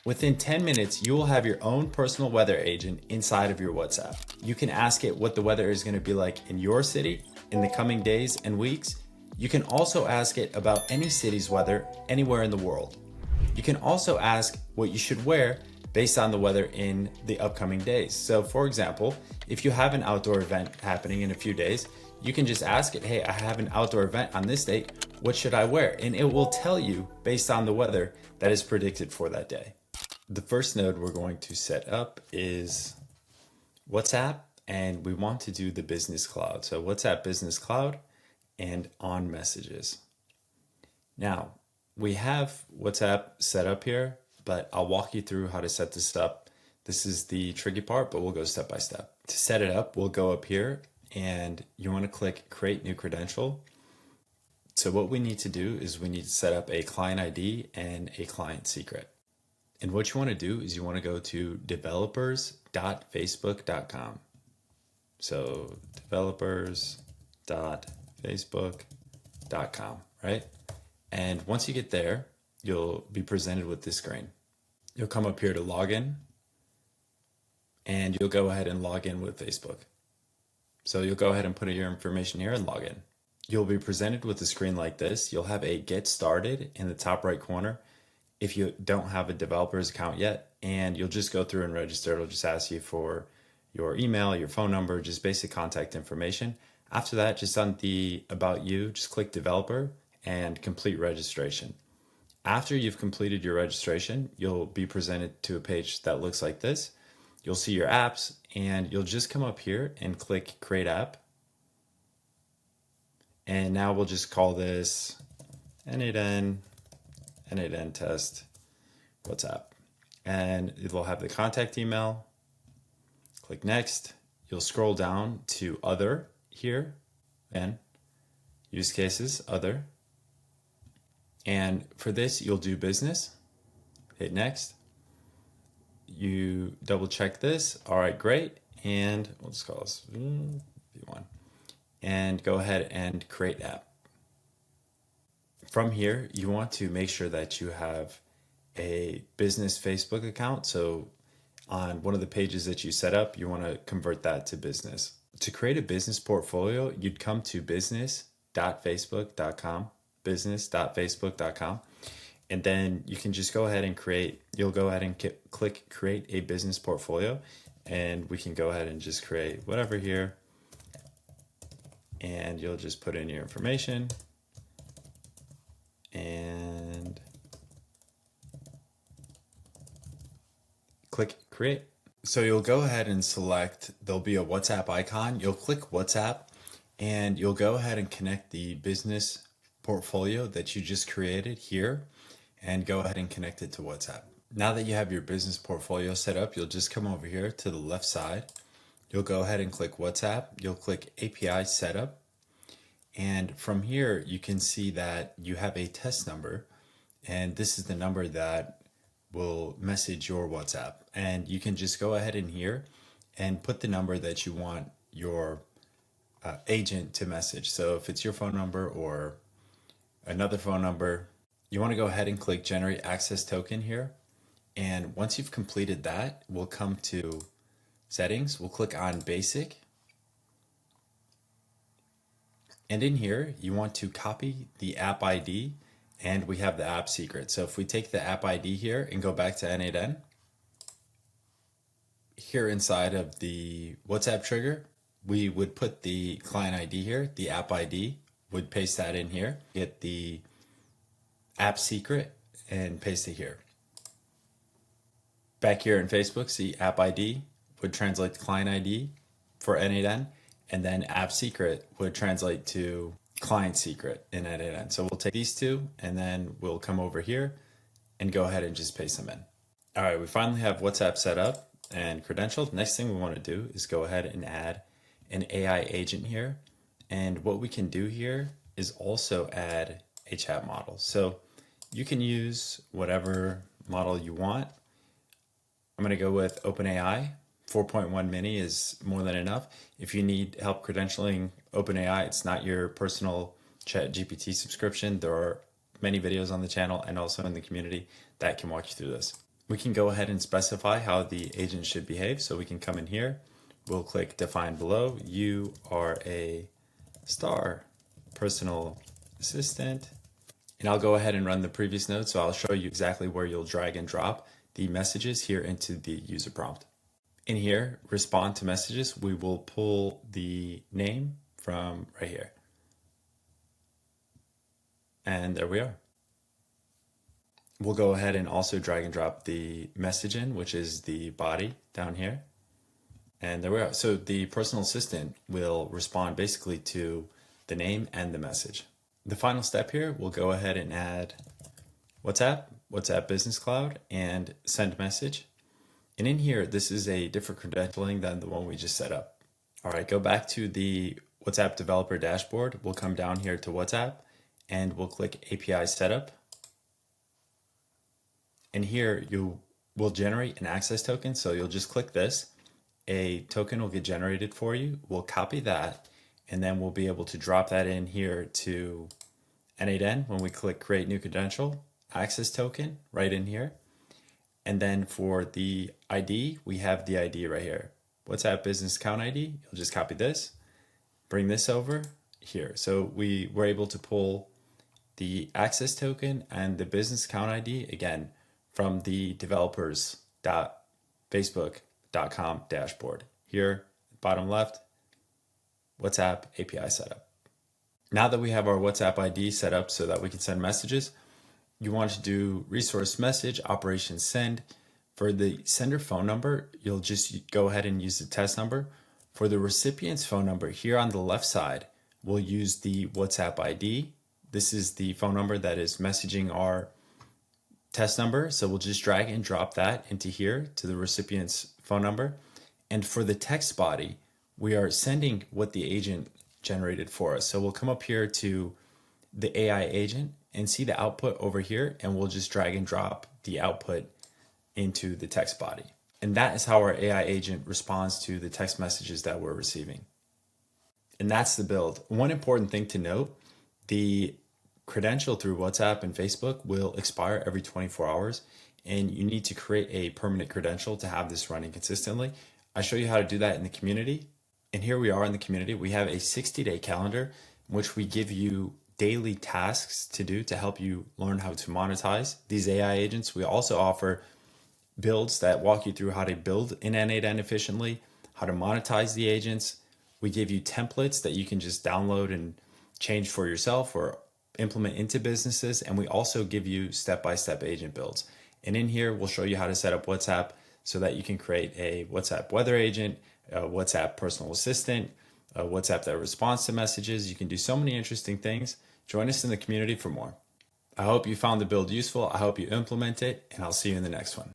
Within 10 minutes, you will have your own personal weather agent inside of your WhatsApp. You can ask it what the weather is going to be like in your city in the coming days and weeks. You can also ask it about any city's weather anywhere in the world. You can also ask what you should wear based on the weather in the upcoming days. So for example, if you have an outdoor event happening in a few days, you can just ask it, hey, I have an outdoor event on this date, what should I wear? And it will tell you based on the weather that is predicted for that day. The first node we're going to set up is WhatsApp, and we want to do the business cloud. So WhatsApp business cloud and on messages. Now, we have WhatsApp set up here, but I'll walk you through how to set this up. This is the tricky part, but we'll go step by step. To set it up, we'll go up here and you want to click create new credential. So what we need to do is we need to set up a client ID and a client secret. And what you want to do is you want to go to developers.facebook.com. So developers.facebook.com, right? And once you get there, you'll be presented with this screen. You'll come up here to login, and you'll go ahead and log in with Facebook. So you'll go ahead and put your information here and log in. You'll be presented with a screen like this. You'll have a get started in the top right corner if you don't have a developer's account yet, and you'll just go through and register. It'll just ask you for your email, your phone number, just basic contact information. After that, just on the About You, just click Developer and complete registration. After you've completed your registration, you'll be presented to a page that looks like this. You'll see your apps, and you'll just come up here and click Create App. And now we'll just call this N8N test WhatsApp. And it'll have the contact email. Click Next. You'll scroll down to Other here, and Use Cases, Other. And for this, you'll do business. Hit Next. You double check this. All right, great. And we'll just call this V1. And go ahead and create app. From here, you want to make sure that you have a business Facebook account. So on one of the pages that you set up, you want to convert that to business. To create a business portfolio, you'd come to business.facebook.com, business.facebook.com, and then you can just go ahead and you'll go ahead and click create a business portfolio, and we can go ahead and just create whatever here, and you'll just put in your information and click create. So you'll go ahead and select, there'll be a WhatsApp icon. You'll click WhatsApp, and you'll go ahead and connect the business portfolio that you just created here, and go ahead and connect it to WhatsApp. Now that you have your business portfolio set up, you'll just come over here to the left side. You'll go ahead and click WhatsApp. You'll click API setup. And from here, you can see that you have a test number, and this is the number that will message your WhatsApp. And you can just go ahead in here and put the number that you want your agent to message. So if it's your phone number or another phone number, you want to go ahead and click generate access token here. And once you've completed that, we'll come to settings. We'll click on basic. And in here, you want to copy the app ID, and we have the app secret. So if we take the app ID here and go back to N8N, here inside of the WhatsApp trigger, we would put the client ID here, the app ID, would paste that in here, get the app secret and paste it here. Back here in Facebook, see app ID would translate to client ID for N8N, and then app secret would translate to client secret in N8N. So we'll take these two, and then we'll come over here and go ahead and just paste them in. All right, we finally have WhatsApp set up and credentialed. Next thing we want to do is go ahead and add an AI agent here. And what we can do here is also add a chat model. So you can use whatever model you want. I'm going to go with OpenAI. 4.1 mini is more than enough. If you need help credentialing OpenAI, it's not your personal ChatGPT subscription. There are many videos on the channel and also in the community that can walk you through this. We can go ahead and specify how the agent should behave. So we can come in here, we'll click define below. You are a star personal assistant. And I'll go ahead and run the previous node. So I'll show you exactly where you'll drag and drop the messages here into the user prompt. In here, respond to messages, we will pull the name from right here. And there we are. We'll go ahead and also drag and drop the message in, which is the body down here. And there we are. So the personal assistant will respond basically to the name and the message. The final step here, we'll go ahead and add WhatsApp Business Cloud, and send message. And in here, this is a different credentialing than the one we just set up. All right, go back to the WhatsApp developer dashboard. We'll come down here to WhatsApp and we'll click API setup. And here you will generate an access token. So you'll just click this. A token will get generated for you. We'll copy that and then we'll be able to drop that in here to N8N when we click create new credential, access token right in here. And then for the ID, we have the ID right here. WhatsApp business account ID, you'll just copy this, bring this over here. So we were able to pull the access token and the business account ID again from the developers.facebook.com dashboard. Here, bottom left, WhatsApp API setup. Now that we have our WhatsApp ID set up so that we can send messages, you want to do resource message, operations send. For the sender phone number, you'll just go ahead and use the test number. For the recipient's phone number, here on the left side, we'll use the WhatsApp ID. This is the phone number that is messaging our test number. So we'll just drag and drop that into here to the recipient's phone number. And for the text body, we are sending what the agent generated for us. So we'll come up here to the AI agent and see the output over here, and we'll just drag and drop the output into the text body. And that is how our AI agent responds to the text messages that we're receiving. And that's the build. One important thing to note, the credential through WhatsApp and Facebook will expire every 24 hours, and you need to create a permanent credential to have this running consistently. I show you how to do that in the community. And here we are in the community. We have a 60-day calendar in which we give you daily tasks to do to help you learn how to monetize these AI agents. We also offer builds that walk you through how to build in N8N efficiently, how to monetize the agents. We give you templates that you can just download and change for yourself or implement into businesses. And we also give you step-by-step agent builds. And in here, we'll show you how to set up WhatsApp so that you can create a WhatsApp weather agent, a WhatsApp personal assistant, a WhatsApp that responds to messages. You can do so many interesting things. Join us in the community for more. I hope you found the build useful. I hope you implement it, and I'll see you in the next one.